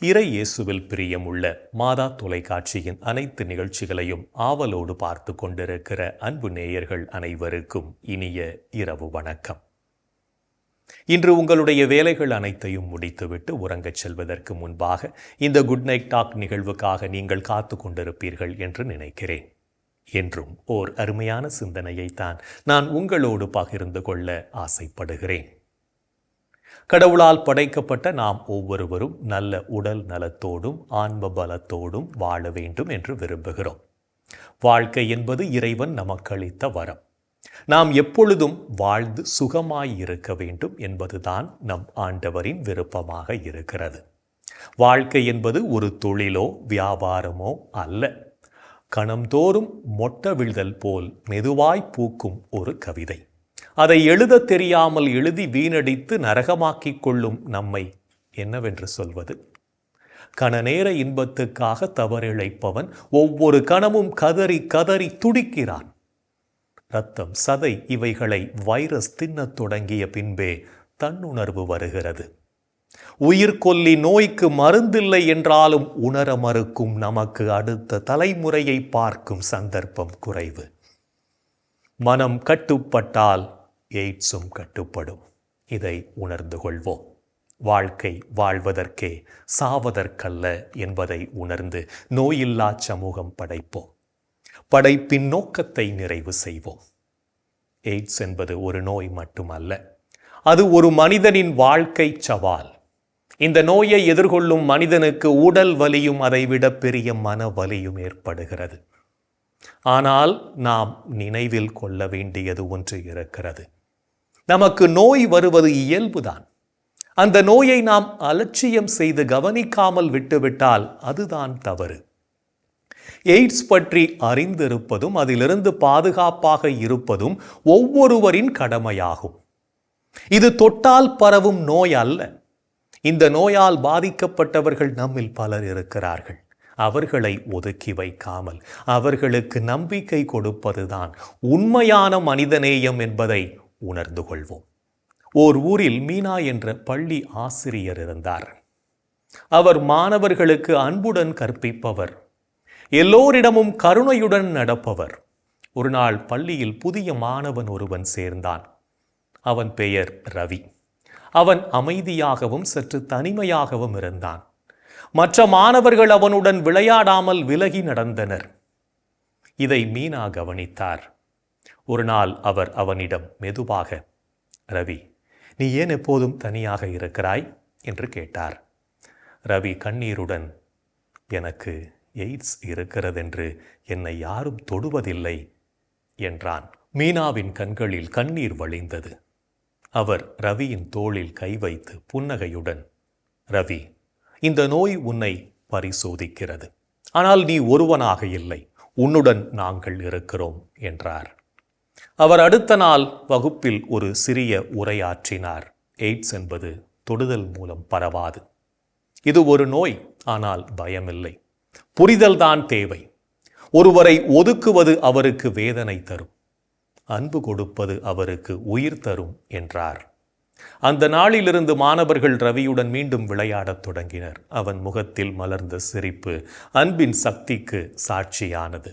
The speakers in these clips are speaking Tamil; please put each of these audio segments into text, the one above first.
இறை இயேசுவில் பிரியமுள்ள மாதா தொலைக்காட்சியின் அனைத்து நிகழ்ச்சிகளையும் ஆவலோடு பார்த்து கொண்டிருக்கிற அன்பு நேயர்கள் அனைவருக்கும் இனிய இரவு வணக்கம். இன்று உங்களுடைய வேலைகள் அனைத்தையும் முடித்துவிட்டு உறங்கச் செல்வதற்கு முன்பாக இந்த குட் நைட் டாக் நிகழ்வுக்காக நீங்கள் காத்து கொண்டிருப்பீர்கள் என்று நினைக்கிறேன். என்றும் ஓர் அருமையான சிந்தனையைத்தான் நான் உங்களோடு பகிர்ந்து கொள்ள ஆசைப்படுகிறேன். கடவுளால் படைக்கப்பட்ட நாம் ஒவ்வொருவரும் நல்ல உடல் நலத்தோடும் ஆன்ம பலத்தோடும் வாழ வேண்டும் என்று விரும்புகிறோம். வாழ்க்கை என்பது இறைவன் நமக்களித்த வரம். நாம் எப்பொழுதும் வாழ்ந்து சுகமாய் இருக்க வேண்டும் என்பதுதான் நம் ஆண்டவரின் விருப்பமாக இருக்கிறது. வாழ்க்கை என்பது ஒரு தொழிலோ வியாபாரமோ அல்ல. கணம்தோறும் மொட்ட விழுதல் போல் மெதுவாய் பூக்கும் ஒரு கவிதை. அதை எழுத தெரியாமல் எழுதி வீணடித்து நரகமாக்கிக் கொள்ளும் நம்மை என்னவென்று சொல்வது? கணநேர இன்பத்துக்காக தவறிழைப்பவன் ஒவ்வொரு கணமும் கதறி கதறி துடிக்கிறான். இரத்தம், சதை இவைகளை வைரஸ் தின்னத் தொடங்கிய பின்பே தன்னுணர்வு வருகிறது. உயிர்கொல்லி நோய்க்கு மருந்தில்லை என்றாலும் உணர மறுக்கும் நமக்கு அடுத்த தலைமுறையை பார்க்கும் சந்தர்ப்பம் குறைவு. மனம் கட்டுப்பட்டால் எய்ட்ஸும் கட்டுப்படும். இதை உணர்ந்து கொள்வோம். வாழ்க்கை வாழ்வதற்கே, சாவதற்கல்ல என்பதை உணர்ந்து நோயில்லா சமூகம் படைப்போம். படைப்பின் நோக்கத்தை நிறைவு செய்வோம். எய்ட்ஸ் என்பது ஒரு நோய் மட்டுமல்ல, அது ஒரு மனிதனின் வாழ்க்கை சவால். இந்த நோயை எதிர்கொள்ளும் மனிதனுக்கு உடல் வலியும் அதைவிட பெரிய மன வலியும் ஏற்படுகிறது. ஆனால் நாம் நினைவில் கொள்ள வேண்டியது ஒன்று இருக்கிறது. நமக்கு நோய் வருவது இயல்புதான். அந்த நோயை நாம் அலட்சியம் செய்து கவனிக்காமல் விட்டுவிட்டால் அதுதான் தவறு. எய்ட்ஸ் பற்றி அறிந்திருப்பதும் அதிலிருந்து பாதுகாப்பாக இருப்பதும் ஒவ்வொருவரின் கடமையாகும். இது தொட்டால் பரவும் நோய் அல்ல. இந்த நோயால் பாதிக்கப்பட்டவர்கள் நம்மில் பலர் இருக்கிறார்கள். அவர்களை ஒதுக்கி வைக்காமல் அவர்களுக்கு நம்பிக்கை கொடுப்பதுதான் உண்மையான மனிதநேயம் என்பதை உணர்ந்து கொள்வோம். ஓர் ஊரில் மீனா என்ற பள்ளி ஆசிரியர் இருந்தார். அவர் மாணவர்களுக்கு அன்புடன் கற்பிப்பவர், எல்லோரிடமும் கருணையுடன் நடப்பவர். ஒரு நாள் பள்ளியில் புதிய மாணவன் ஒருவன் சேர்ந்தான். அவன் பெயர் ரவி. அவன் அமைதியாகவும் சற்று தனிமையாகவும் இருந்தான். மற்ற மாணவர்கள் அவனுடன் விளையாடாமல் விலகி நடந்தனர். இதை மீனா கவனித்தார். ஒரு நாள் அவர் அவனிடம் மெதுவாக, ரவி, நீ ஏன் எப்போதும் தனியாக இருக்கிறாய் என்று கேட்டார். ரவி கண்ணீருடன், எனக்கு எய்ட்ஸ் இருக்கிறதென்று என்னை யாரும் தொடுவதில்லை என்றான். மீனாவின் கண்களில் கண்ணீர் வழிந்தது. அவர் ரவியின் தோளில் கை வைத்து புன்னகையுடன், ரவி, இந்த நோய் உன்னை பரிசோதிக்கிறது. ஆனால் நீ ஒருவனாக இல்லை, உன்னுடன் நாங்கள் இருக்கிறோம் என்றார். அவர் அடுத்த நாள் வகுப்பில் ஒரு சிறிய உரையாற்றினார். எய்ட்ஸ் என்பது தொடுதல் மூலம் பரவாது. இது ஒரு நோய், ஆனால் பயமில்லை. புரிதல்தான் தேவை. ஒருவரை ஒதுக்குவது அவருக்கு வேதனை தரும், அன்பு கொடுப்பது அவருக்கு உயிர் தரும் என்றார். அந்த நாளிலிருந்து மாணவர்கள் ரவியுடன் மீண்டும் விளையாடத் தொடங்கினர். அவன் முகத்தில் மலர்ந்த சிரிப்பு அன்பின் சக்திக்கு சாட்சியானது.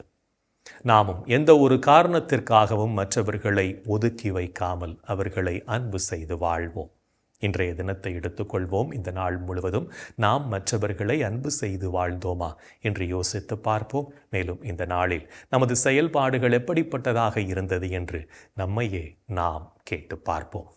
நாமும் எந்த ஒரு காரணத்திற்காகவும் மற்றவர்களை ஒதுக்கி வைக்காமல் அவர்களை அன்பு செய்து வாழ்வோம். இன்றைய தினத்தை எடுத்துக்கொள்வோம். இந்த நாள் முழுவதும் நாம் மற்றவர்களை அன்பு செய்து வாழ்ந்தோமா என்று யோசித்து பார்ப்போம். மேலும் இந்த நாளில் நமது செயல்பாடுகள் எப்படிப்பட்டதாக இருந்தது என்று நம்மையே நாம் கேட்டு பார்ப்போம்.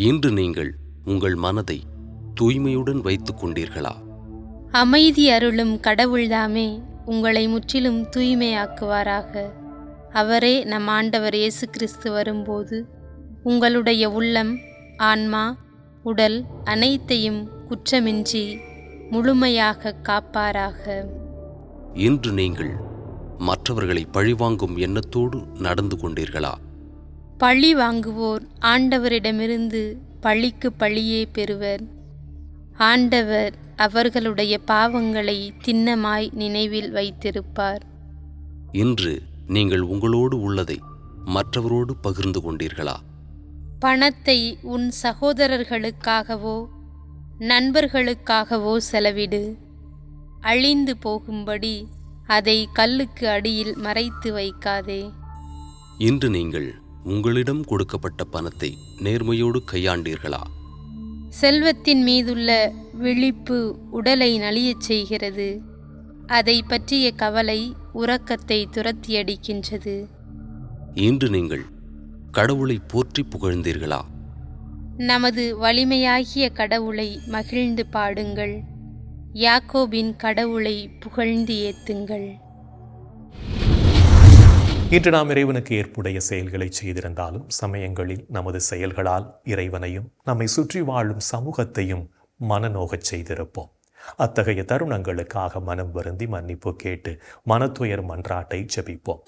இன்று நீங்கள் உங்கள் மனதை தூய்மையுடன் வைத்துக் கொண்டீர்களா? அமைதி அருளும் கடவுள்தாமே உங்களை முற்றிலும் தூய்மையாக்குவாராக. அவரே நம் ஆண்டவர் இயேசு கிறிஸ்து வரும்போது உங்களுடைய உள்ளம், ஆன்மா, உடல் அனைத்தையும் குற்றமின்றி முழுமையாக காப்பாராக. இன்று நீங்கள் மற்றவர்களை பழிவாங்கும் எண்ணத்தோடு நடந்து கொண்டீர்களா? பழி வாங்குவோர் ஆண்டவரிடமிருந்து பழிக்கு பழியே பெறுவர். ஆண்டவர் அவர்களுடைய பாவங்களை திண்ணமாய் நினைவில் வைத்திருப்பார். இன்று நீங்கள் உங்களோடு உள்ளதை மற்றவரோடு பகிர்ந்து கொண்டீர்களா? பணத்தை உன் சகோதரர்களுக்காகவோ நண்பர்களுக்காகவோ செலவிடு. அழிந்து போகும்படி அதை கல்லுக்கு அடியில் மறைத்து வைக்காதே. இன்று நீங்கள் உங்களிடம் கொடுக்கப்பட்ட பணத்தை நேர்மையோடு கையாண்டீர்களா? செல்வத்தின் மீதுள்ள விழிப்பு உடலை நலியச் செய்கிறது. அதை பற்றிய கவலை உறக்கத்தை துரத்தியடிக்கின்றது. இன்று நீங்கள் கடவுளை போற்றி புகழ்ந்தீர்களா? நமது வலிமையாகிய கடவுளை மகிழ்ந்து பாடுங்கள். யாக்கோபின் கடவுளை புகழ்ந்து ஏத்துங்கள். இன்று நாம் இறைவனுக்கு ஏற்புடைய செயல்களை செய்திருந்தாலும் சமயங்களில் நமது செயல்களால் இறைவனையும் நம்மை சுற்றி வாழும் சமூகத்தையும் மனநோகச் செய்திருப்போம். அத்தகைய தருணங்களுக்காக மனம் வருந்தி மன்னிப்பு கேட்டு மனத்துயர் மன்றாட்டை ஜெபிப்போம்.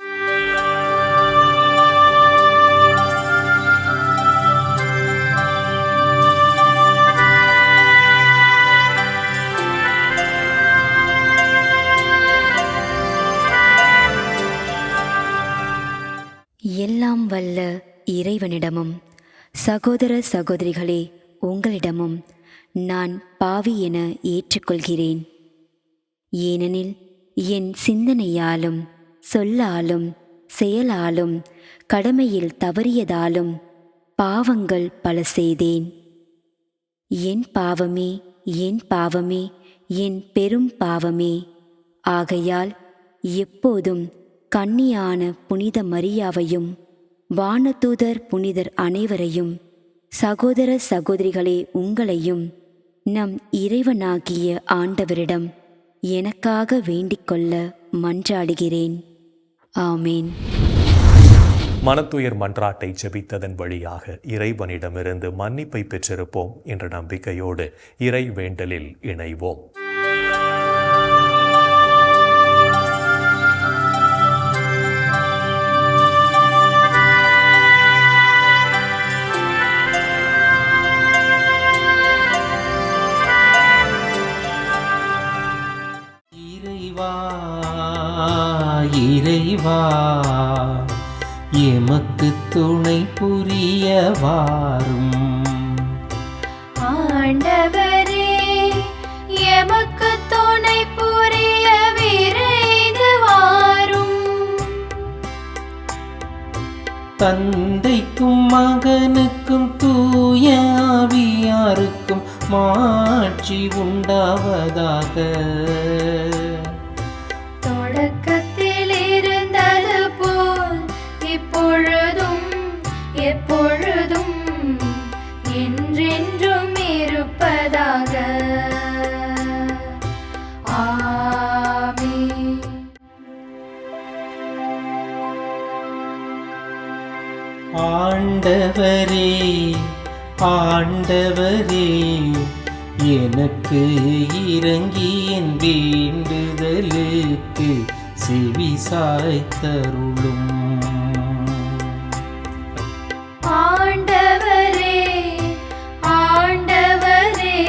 எல்லாம் வல்ல இறைவனிடமும் சகோதர சகோதரிகளே உங்களிடமும் நான் பாவி என ஏற்றுக்கொள்கிறேன். ஏனெனில் என் சிந்தனையாலும் சொல்லாலும் செயலாலும் கடமையில் தவறியதாலும் பாவங்கள் பல செய்தேன். என் பாவமே, என் பாவமே, என் பெரும் பாவமே. ஆகையால் எப்போதும் கன்னியான புனித மரியாவையும் வானதூதர் புனிதர் அனைவரையும் சகோதர சகோதரிகளே உங்களையும் நம் இறைவனாகிய ஆண்டவரிடம் எனக்காக வேண்டிக்கொள்ள மன்றாடுகிறேன். ஆமேன். மனத்துயர் மன்றாட்டை ஜெபித்ததன் வழியாக இறைவனிடமிருந்து மன்னிப்பை பெற்றிருப்போம் என்ற நம்பிக்கையோடு இறை வேண்டலில் இணைவோம். இறைவா எமக்கு துணை புரிய வாரும். ஆண்டவரே எமக்கு துணை புரிய விரைந்து வாரும். தந்தைக்கும் மகனுக்கும் தூய ஆவியாருக்கும் மாட்சி உண்டாவதாக. தொடக்கத்தில் இருந்தது போல் இப்பொழுதும் எப்பொழுதும் என்றென்றும் இருப்பதாக. ஆமென். ஆண்டவரே ஆண்டவரே எனக்கு இறங்கி என் வேண்டுதலுக்கு செவி சாய்த்தருளும். ஆண்டவரே ஆண்டவரே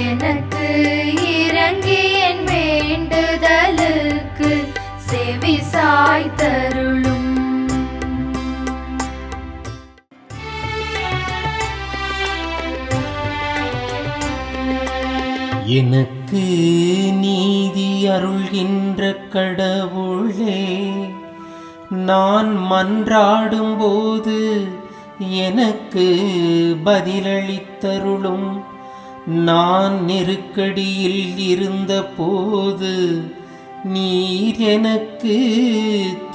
எனக்கு இறங்கி என் வேண்டுதலுக்கு செவி சாய்த்தருளும். எனக்கு நீதி அருள்கின்ற கடவுளே, நான் மன்றாடும் போது எனக்கு பதிலளித்தருளும். நான் நெருக்கடியில் இருந்த போது நீர் எனக்கு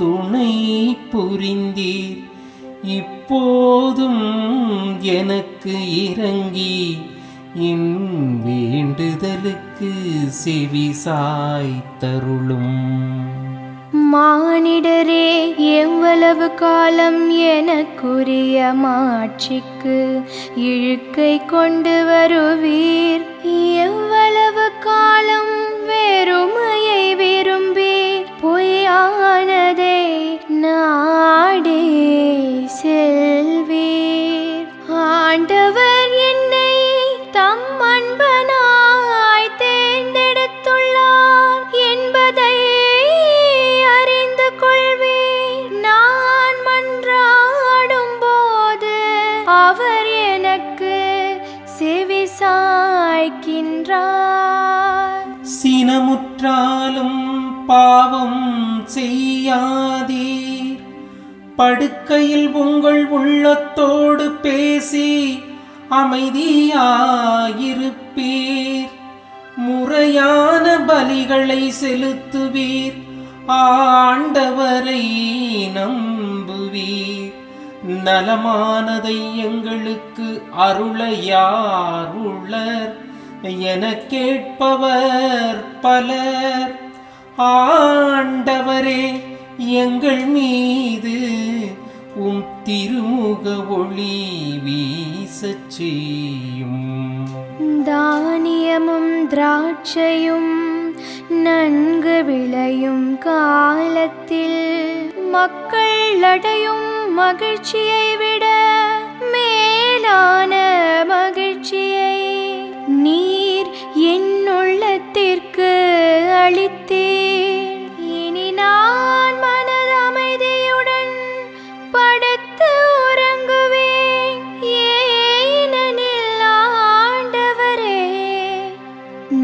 துணை புரிந்தீர். இப்போதும் எனக்கு இறங்கி என் வேண்டுதலுக்கு செவி சாய்த்தருளும். மானிடரே எவ்வளவு காலம் எனக்குரிய மாட்சிக்கு இழுக்கை கொண்டு வருவீர்? எவ்வளவு காலம் வெறுமையை விரும்பி பொய்யானதை நாடே செல்வீர்? ஆண்டவர் என்னை தம் அன்பை சாய்க்கின்றார். சினமுற்றாலும் பாவம் செய்யாதீர். படுக்கையில் உங்கள் உள்ளத்தோடு பேசி அமைதியாயிருப்பீர். முறையான பலிகளை செலுத்துவீர். ஆண்டவரை நம்புவீர். நலமானதை எங்களுக்கு அருள யார் உள்ளர் என கேட்பவர் பலர். ஆண்டவரே, எங்கள் மீது உம் திருமுக ஒளி வீசச் செய்யும். தானியமும் திராட்சையும் நன்கு விளையும் காலத்தில் மக்கள் அடையும் மகிழ்ச்சியை விட மேலான மகிழ்ச்சியை நீர் என் உள்ளத்திற்கு அளித்தீர். இனி நான் மனது அமைதியுடன் படுத்து உறங்குவேன். ஏனெனில் ஆண்டவரே,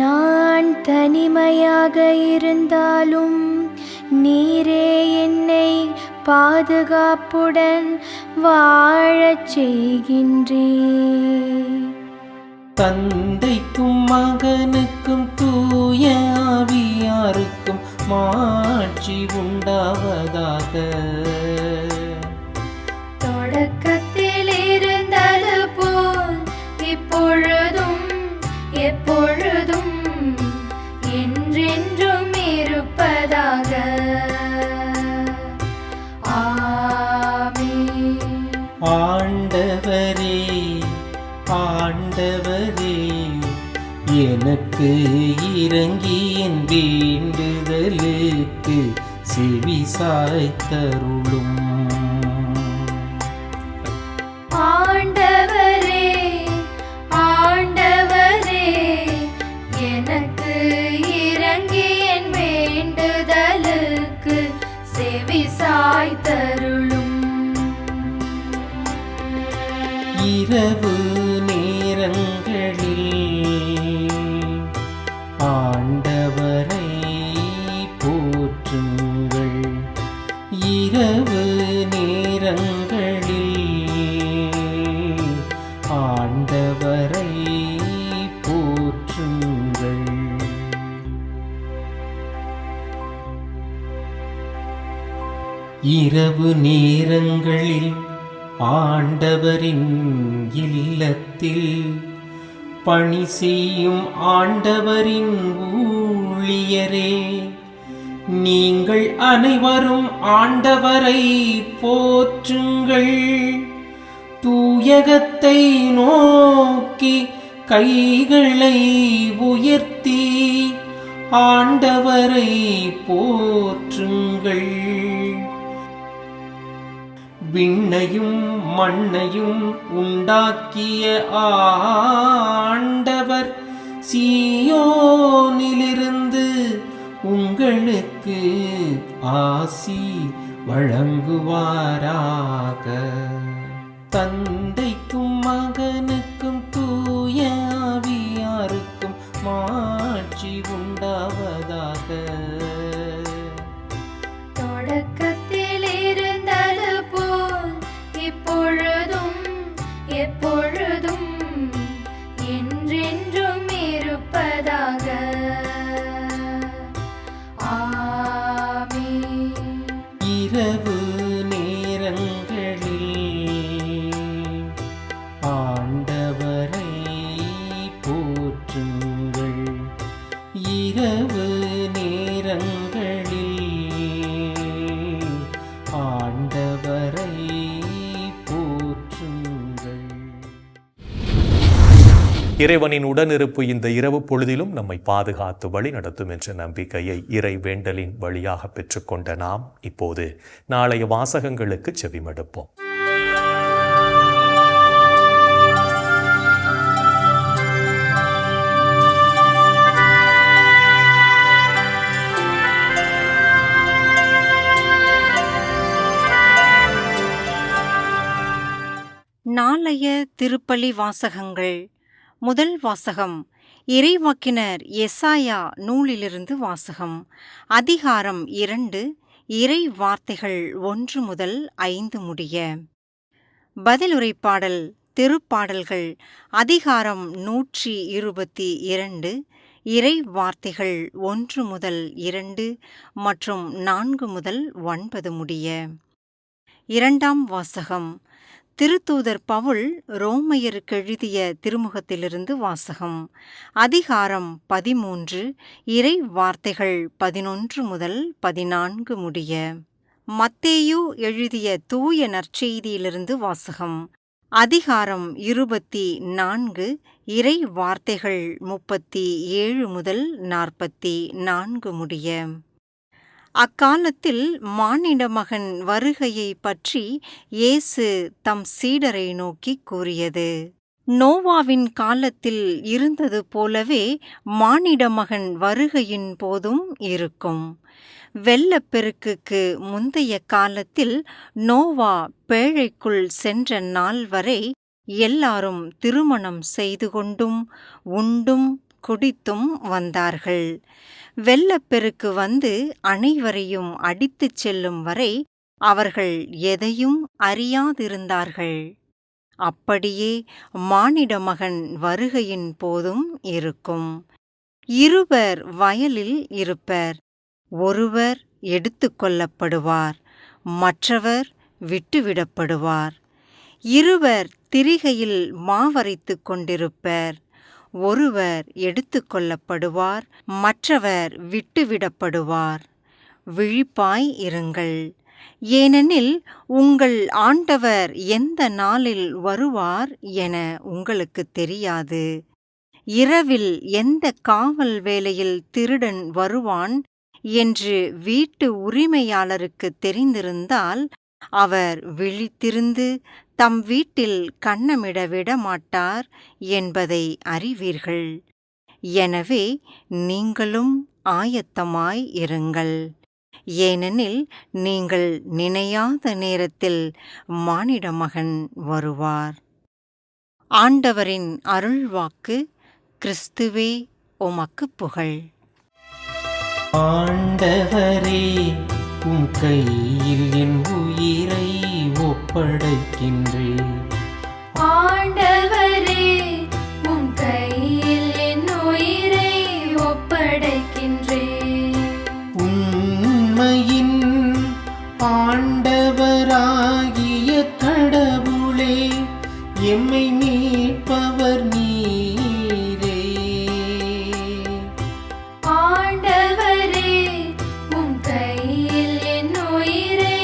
நான் தனிமையாக இருந்தாலும் நீரே என்னை பாதுகாப்புடன் வாழச் செய்கின்றீர். தந்தைக்கும் மகனுக்கும் தூய ஆவியாருக்கும் மாட்சி உண்டாவதாக. தொடக்கத்தில் இருந்தது போல் இப்பொழுதும் எப்பொழுதும் என்றென்றும் இருப்பதாக. ஆமென். ஆண்டவரே, ஆண்டவரே, எனக்கு இரங்கி என் வேண்டுதலுக்கு செவி சாய்த்தருளும். ஆண்டவரே, ஆண்டவரே, எனக்கு இரங்கி என் வேண்டுதலுக்கு செவி சாய்த்தருளும். இரவு நேரங்களில் ஆண்டவரை போற்றுங்கள். இரவு நேரங்களில் ஆண்டவரை போற்றுங்கள். இரவு நேரங்களில் ஆண்டவரின் இல்லத்தில் பணி செய்யும் ஆண்டவரின் ஊழியரே, நீங்கள் அனைவரும் ஆண்டவரை போற்றுங்கள். தூயகத்தை நோக்கி கைகளை உயர்த்தி ஆண்டவரை போற்றுங்கள். விண்ணையும் மண்ணையும் உண்டாக்கிய ஆண்டவர் சீயோனிலிருந்து உங்களுக்கு ஆசி வழங்குவாராக. தந்தைக்கும் மகனுக்கும் தூய ஆவியாருக்கும் மாட்சி உண்டாவதாக. தொடக்கத்தில் இருந்தது போல் இப்பொழுதும் எப்பொழுதும் என்றென்றும் இருப்பதாக. ஆமென். இரவு நேரங்களில் ஆண்டவரை போற்றுங்கள். இரவு நேரங்களில் ஆண்டவரை போற்றுங்கள். இறைவனின் உடனிருப்பு இந்த இரவு பொழுதிலும் நம்மை பாதுகாத்து வழி நடத்தும் என்ற நம்பிக்கையை இறை வேண்டலின் வழியாக பெற்றுக்கொண்ட நாம் இப்போது நாளைய வாசகங்களுக்கு செவிமடுப்போம். நாளைய திருப்பலி வாசகங்கள். முதல் வாசகம் இறைவாக்கினர் எசாயா நூலிலிருந்து வாசகம். அதிகாரம் 2, இறை வார்த்தைகள் 1 முதல் 5 முடிய. பதிலுரைப்பாடல். திருப்பாடல்கள் அதிகாரம் 122, இறை வார்த்தைகள் 1 முதல் 2 மற்றும் 4 முதல் 9 முடிய. இரண்டாம் வாசகம் திருத்தூதர் பவுல் ரோமையருக்கெழுதிய திருமுகத்திலிருந்து வாசகம். அதிகாரம் 13, இறை வார்த்தைகள் 11 முதல் 14 முடிய. மத்தேயு எழுதிய தூய நற்செய்தியிலிருந்து வாசகம். அதிகாரம் 24, இறை வார்த்தைகள் 37 முதல் 44 முடிய. அக்காலத்தில் மானிட மகன் வருகையை பற்றி இயேசு தம் சீடரை நோக்கிக் கூறியது: நோவாவின் காலத்தில் இருந்தது போலவே மானிட மகன் வருகையின் போதும் இருக்கும். வெள்ளப்பெருக்குக்கு முந்தைய காலத்தில் நோவா பேழைக்குள் சென்ற நாள் வரை எல்லாரும் திருமணம் செய்து கொண்டும் உண்டும் குடித்தும் வந்தார்கள். வெள்ளப்பெருக்கு வந்து அனைவரையும் அடித்துச் செல்லும் வரை அவர்கள் எதையும் அறியாதிருந்தார்கள். அப்படியே மானிட மகன் வருகையின் போதும் இருக்கும். இருவர் வயலில் இருப்பர். ஒருவர் எடுத்துக்கொள்ளப்படுவார், மற்றவர் விட்டுவிடப்படுவார். இருவர் திரிகையில் மாவரைத்துக் கொண்டிருப்பர். ஒருவர் எடுத்துக்கொள்ளப்படுவார், மற்றவர் விட்டுவிடப்படுவார். விழிப்பாய் இருங்கள், ஏனெனில் உங்கள் ஆண்டவர் எந்த நாளில் வருவார் என உங்களுக்குத் தெரியாது. இரவில் எந்த காவல் வேளையில் திருடன் வருவான் என்று வீட்டு உரிமையாளருக்கு தெரிந்திருந்தால் அவர் விழித்திருந்து தம் வீட்டில் கன்னமிட விடமாட்டார் என்பதை அறிவீர்கள். எனவே நீங்களும் ஆயத்தமாய் இருங்கள், ஏனெனில் நீங்கள் நினையாத நேரத்தில் மானிட மகன் வருவார். ஆண்டவரின் அருள்வாக்கு. கிறிஸ்துவே உமக்குப் புகழ். ஆண்டவரே, உம் கையில் என் உயிரை ஒப்படைக்கின்றேன். ஆண்டவரே, உம் கையில் என் உயிரை ஒப்படைக்கின்றேன். உண்மையின் ஆண்டவராகிய கடவுளே, எம்மை மீட்பவர் நீரே. ஆண்டவரே, உம் கையில் என் உயிரை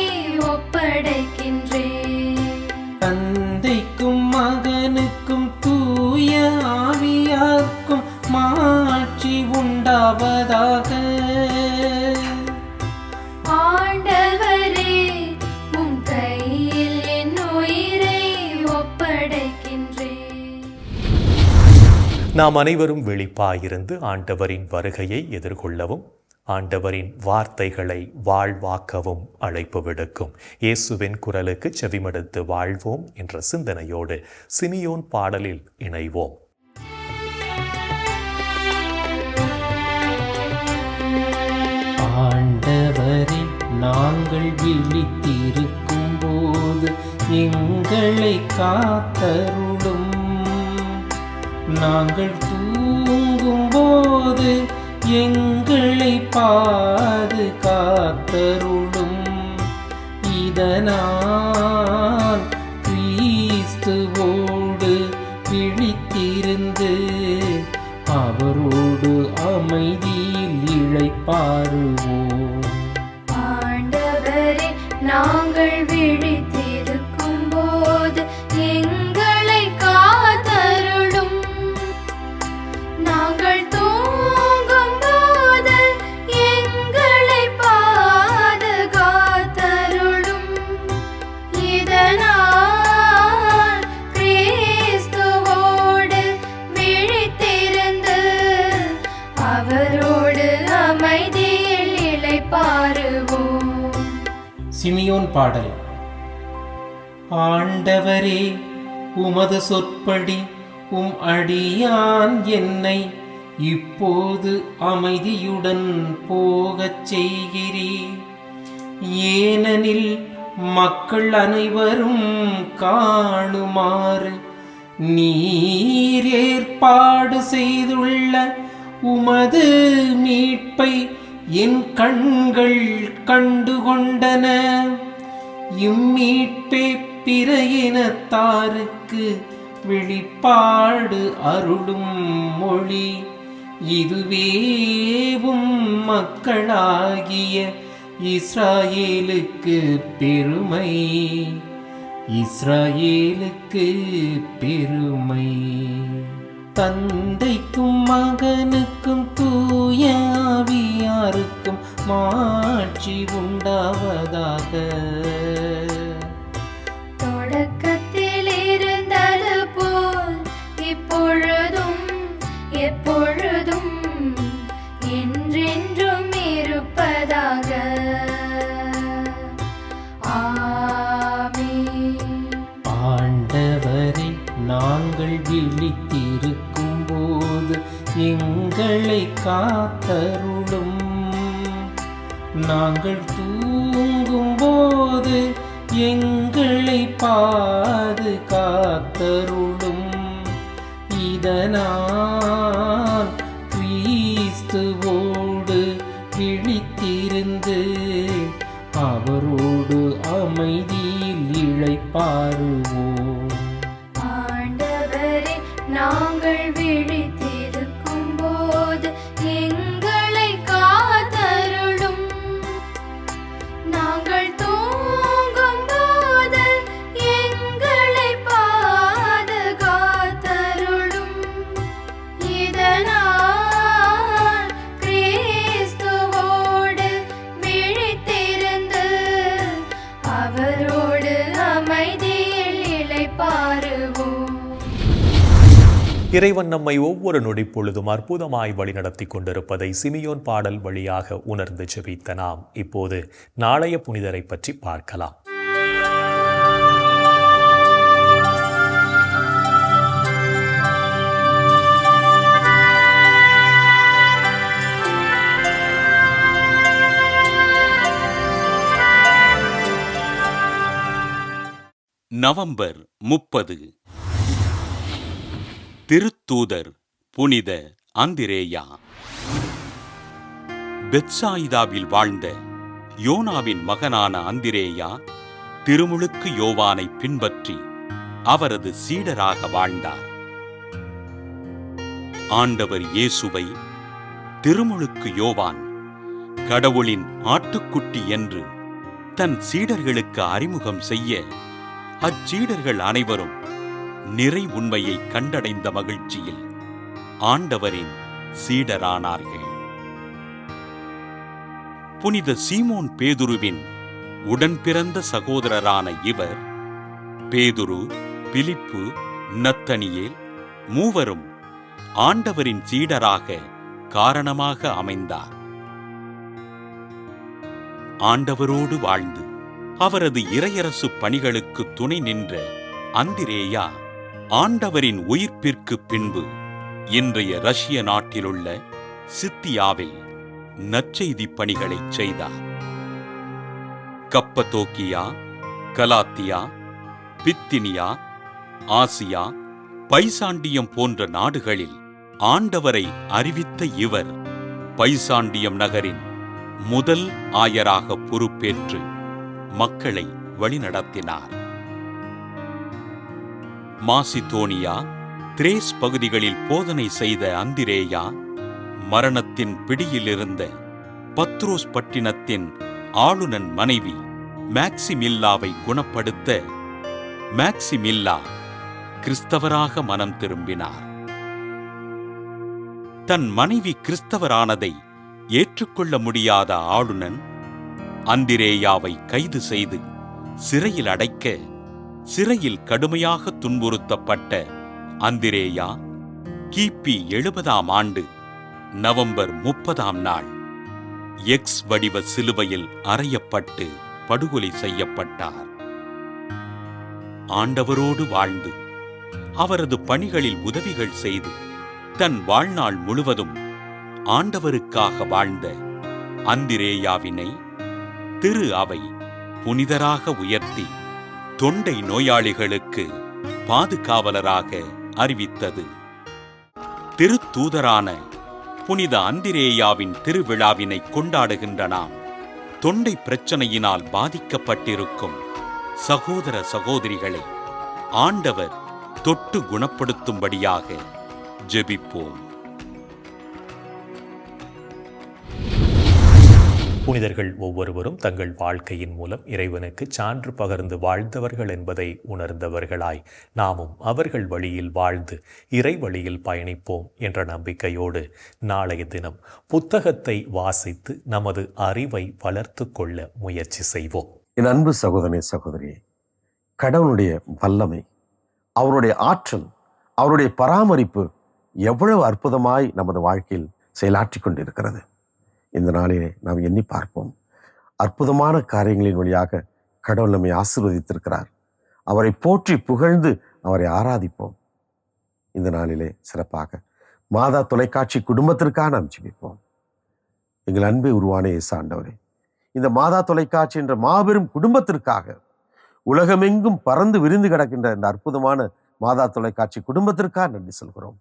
ஒப்படைக்கின்றேன். தந்தைக்கும் மகனுக்கும் தூய ஆவியார்க்கும் மாட்சி உண்டாவதாக. ஆண்டவரே, உம் கையில் என் உயிரை ஒப்படைக்கின்றேன். நாம் அனைவரும் விழிப்பாயிருந்து ஆண்டவரின் வருகையை எதிர்கொள்ளவும் ஆண்டவரின் வார்த்தைகளை வாழ்வாக்கவும் அழைப்பு விடுக்கும் இயேசுவின் குரலுக்கு செவிமடுத்து வாழ்வோம் என்ற சிந்தனையோடு சிமியோன் பாடலில் இணைவோம். ஆண்டவரே, நாங்கள் விழித்திருக்கும் போது எங்களை காத்தருளும். நாங்கள் தூங்கும் போது எங்களை பாதுகாத்தருளும். இதனால் கிறிஸ்துவோடு விழித்திருந்து அவரோடு அமைதியில் இளைப்பாறுவோம். ஆண்டவரே, நாங்கள் விழித்திருக்கும் போது எங்களை காத்தருளும். நாங்கள் தூங்கும் போது எங்களை பாதுகாத்தருளும். இதனால் கிறிஸ்துவோடு விழித்திருந்து அவரோடு அமைதியில் இளைப்பாறுவோம். சிமியோன் பாடல். ஆண்டவரே, உமது சொற்படி உம் அடியான் என்னை இப்போது அமைதியுடன் போகச் செய்கிறீர். ஏனெனில் மக்கள் அனைவரும் காணுமாறு நீர் ஏற்பாடு செய்துள்ள உமது மீட்பை என் கண்கள் கண்டுகொண்டன. இம்மீட்பே பிற இனத்தாருக்கு வெளிப்பாடு அருளும் மொழி. இதுவேவும் மக்களாகிய இஸ்ராயேலுக்கு பெருமை, இஸ்ராயேலுக்கு பெருமை. தந்தைக்கும் மகனுக்கும் தூய ஆவியாருக்கும் மாட்சி உண்டாவதாக. தொடக்கத்தில் இருந்தது போல் இப்பொழுதும் எப்பொழுதும் என்றென்றும் இருப்பதாக. ஆமென். ஆண்டவரே, நாங்கள் விழித்திருக்கும் போது எங்களை காத்தருளும். நாங்கள் தூங்கும் போது எங்களை பாதுகாத்தருளும். இதனால் கிறிஸ்துவோடு விழித்திருந்து அவரோடு அமைதியில் இளைப்பாறுவோம். ஆண்டவரே, நாங்கள் விழித்திருக்கும் போது எங்களை காத்தருளும். நாங்கள் தூங்கும் போது எங்களை பாதுகாத்தருளும். இதனால் கிறிஸ்துவோடு விழித்திருந்து அவரோடு அமைதியில் இளைப்பாறுவோம். இறைவன் நம்மை ஒவ்வொரு நொடி பொழுதும் அற்புதமாய் வழிநடத்தி கொண்டிருப்பதை சிமியோன் பாடல் வழியாக உணர்ந்து ஜெபித்த நாம் இப்போது நாளைய புனிதரை பற்றி பார்க்கலாம். நவம்பர் 30. திருத்தூதர் புனித அந்திரேயா. பெத்சாயிதாவில் வாழ்ந்த யோனாவின் மகனான அந்திரேயா திருமுழுக்கு யோவானை பின்பற்றி அவரது சீடராக வாழ்ந்தார். ஆண்டவர் இயேசுவை திருமுழுக்கு யோவான் கடவுளின் ஆட்டுக்குட்டி என்று தன் சீடர்களுக்கு அறிமுகம் செய்ய அச்சீடர்கள் அனைவரும் நிறை உண்மையை கண்டடைந்த மகிழ்ச்சியில் ஆண்டவரின் சீடரானார்கள். புனித சீமோன் பேதுருவின் உடன்பிறந்த சகோதரரான இவர் பேதுரு, பிலிப்பு, நத்தனியேல் மூவரும் ஆண்டவரின் சீடராக காரணமாக அமைந்தார். ஆண்டவரோடு வாழ்ந்து அவரது இறையரசு பணிகளுக்கு துணை நின்ற அந்திரேயா ஆண்டவரின் உயிர்ப்பிற்கு பின்பு இன்றைய ரஷ்ய நாட்டிலுள்ள சித்தியாவில் நற்செய்தி பணிகளைச் செய்தார். Cappadocia, Galatia, Bithynia, Asia, Byzantium போன்ற நாடுகளில் ஆண்டவரை அறிவித்த இவர் பைசாண்டியம் நகரின் முதல் ஆயராக பொறுப்பேற்று மக்களை வழிநடத்தினார். மாசிதோனியா, திரேஸ் பகுதிகளில் போதனை செய்த அந்திரேயா மரணத்தின் பிடியிலிருந்த பத்ரோஸ் பட்டினத்தின் ஆளுநன் மனைவி மேக்சிமில்லாவை குணப்படுத்த மேக்சிமில்லா கிறிஸ்தவராக மனம் திரும்பினார். தன் மனைவி கிறிஸ்தவரானதை ஏற்றுக்கொள்ள முடியாத ஆளுநன் அந்திரேயாவை கைது செய்து சிறையில் அடைக்க, சிறையில் கடுமையாக துன்புறுத்தப்பட்ட அந்திரேயா கிபி 70ஆம் ஆண்டு நவம்பர் 30ஆம் நாள் எக்ஸ் வடிவ சிலுவையில் அறையப்பட்டு படுகொலை செய்யப்பட்டார். ஆண்டவரோடு வாழ்ந்து அவரது பணிகளில் உதவிகள் செய்து தன் வாழ்நாள் முழுவதும் ஆண்டவருக்காக வாழ்ந்த அந்திரேயாவினை திரு அவை புனிதராக உயர்த்தி தொண்டை நோயாளிகளுக்கு பாதுகாவலராக அறிவித்தது. திருத்தூதரான புனித அந்திரேயாவின் திருவிழாவினை கொண்டாடுகின்ற நாம் தொண்டை பிரச்சனையினால் பாதிக்கப்பட்டிருக்கும் சகோதர சகோதரிகளை ஆண்டவர் தொட்டு குணப்படுத்தும்படியாக ஜெபிப்போம். புனிதர்கள் ஒவ்வொருவரும் தங்கள் வாழ்க்கையின் மூலம் இறைவனுக்கு சான்று பகர்ந்து வாழ்ந்தவர்கள் என்பதை உணர்ந்தவர்களாய் நாமும் அவர்கள் வழியில் வாழ்ந்து இறை வழியில் பயணிப்போம் என்ற நம்பிக்கையோடு நாளைய தினம் புத்தகத்தை வாசித்து நமது அறிவை வளர்த்து கொள்ள முயற்சி செய்வோம். என் அன்பு சகோதரனே சகோதரியே, கடவுளுடைய வல்லமை, அவருடைய ஆற்றல், அவருடைய பராமரிப்பு எவ்வளவு அற்புதமாய் நமது வாழ்க்கையில் செயலாற்றி கொண்டிருக்கிறது. இந்த நாளிலே நாம் எண்ணி பார்ப்போம். அற்புதமான காரியங்களின் வழியாக கடவுள் நம்மை ஆசீர்வதித்திருக்கிறார். அவரை போற்றி புகழ்ந்து அவரை ஆராதிப்போம். இந்த நாளிலே சிறப்பாக மாதா தொலைக்காட்சி குடும்பத்திற்காக நாம் ஜெபிப்போம். எங்கள் அன்பை உருவான இயேசு ஆண்டவரே, இந்த மாதா தொலைக்காட்சி என்ற மாபெரும் குடும்பத்திற்காக, உலகமெங்கும் பறந்து விரிந்து கிடக்கின்ற இந்த அற்புதமான மாதா தொலைக்காட்சி குடும்பத்திற்காக நன்றி சொல்கிறோம்.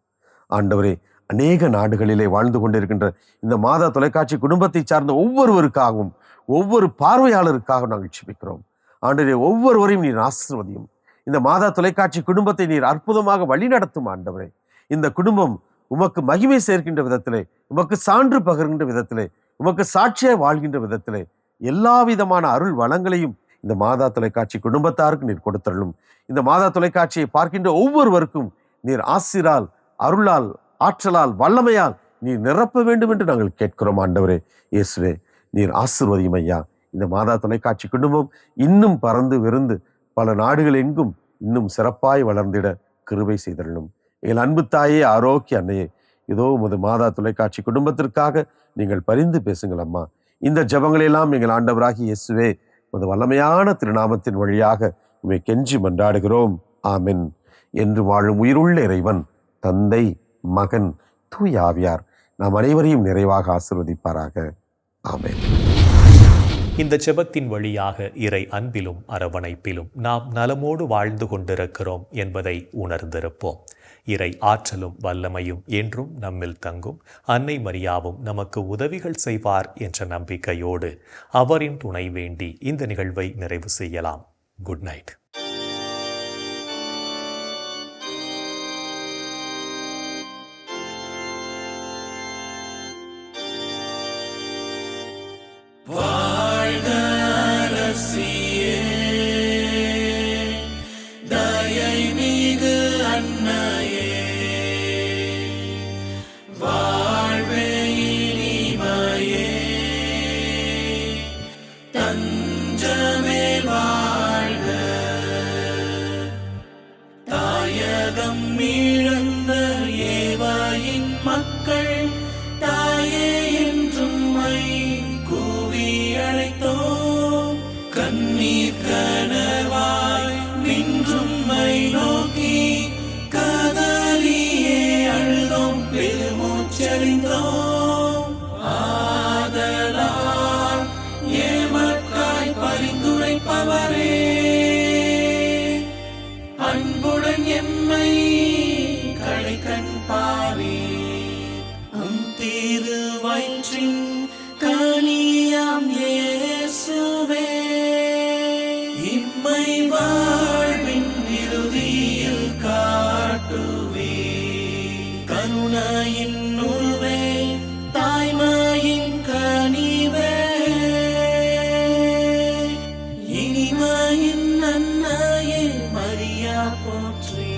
ஆண்டவரே, அநேக நாடுகளிலே வாழ்ந்து கொண்டிருக்கின்ற இந்த மாதா தொலைக்காட்சி குடும்பத்தை சார்ந்த ஒவ்வொருவருக்காகவும் ஒவ்வொரு பார்வையாளருக்காகவும் நாங்கள் ஜெபிக்கிறோம். ஆண்டவரே, ஒவ்வொருவரையும் நீர் ஆசீர்வதியும். இந்த மாதா தொலைக்காட்சி குடும்பத்தை நீர் அற்புதமாக வழிநடத்தும். ஆண்டவரே, இந்த குடும்பம் உமக்கு மகிமை சேர்க்கின்ற விதத்திலே, உமக்கு சான்று பகர்கின்ற விதத்திலே, உமக்கு சாட்சியாய் வாழ்கின்ற விதத்திலே எல்லா விதமான அருள் வளங்களையும் இந்த மாதா தொலைக்காட்சி குடும்பத்தாருக்கு நீர் கொடுத்தருளும். இந்த மாதா தொலைக்காட்சியை பார்க்கின்ற ஒவ்வொருவருக்கும் நீர் ஆசிரால், அருளால், ஆற்றலால், வல்லமையால் நீர் நிரப்ப வேண்டும் என்று நாங்கள் கேட்கிறோம். ஆண்டவரே இயேசுவே, நீர் ஆசீர்வதியும் ஐயா. இந்த மாதா தொலைக்காட்சி குடும்பம் இன்னும் பறந்து விருந்து பல நாடுகள் எங்கும் இன்னும் சிறப்பாய் வளர்ந்திட கிருபை செய்தருளும். எங்கள் அன்பு தாயே, ஆரோக்கிய அன்னையே, இதோ உமது மாதா தொலைக்காட்சி குடும்பத்திற்காக நீங்கள் பரிந்து பேசுங்கள் அம்மா. இந்த ஜெபங்களெல்லாம் எங்கள் ஆண்டவராகிய இயேசுவே உமது வல்லமையான திருநாமத்தின் வழியாக உம்மை கெஞ்சி மன்றாடுகிறோம். ஆமென். என்று வாழும் உயிருள்ள இறைவன் தந்தை, மகன், தூய ஆவியார் நாம் அனைவரையும் நிறைவாக ஆசீர்வதிப்பாராக. ஆமென். இந்த ஜெபத்தின் வழியாக இறை அன்பிலும் அரவணைப்பிலும் நாம் நலமோடு வாழ்ந்து கொண்டிருக்கிறோம் என்பதை உணர்ந்திருப்போம். இறை ஆற்றலும் வல்லமையும் என்றும் நம்மில் தங்கும். அன்னை மரியாவும் நமக்கு உதவிகள் செய்வார் என்ற நம்பிக்கையோடு அவரின் துணை வேண்டி இந்த நிகழ்வை நிறைவு செய்யலாம். Good night. அன்புடன் எம்மை கடைக்கண் பாரே, திருவயிற்றின் கனியாம் இயேசுவே, இம்மை வாழ்வின் இறுதியில் காட்டுவே, கருணையின் உருவே, தாய்மையின் கனிவே, இனிமையின் அன்னையே மரியா போற்றி.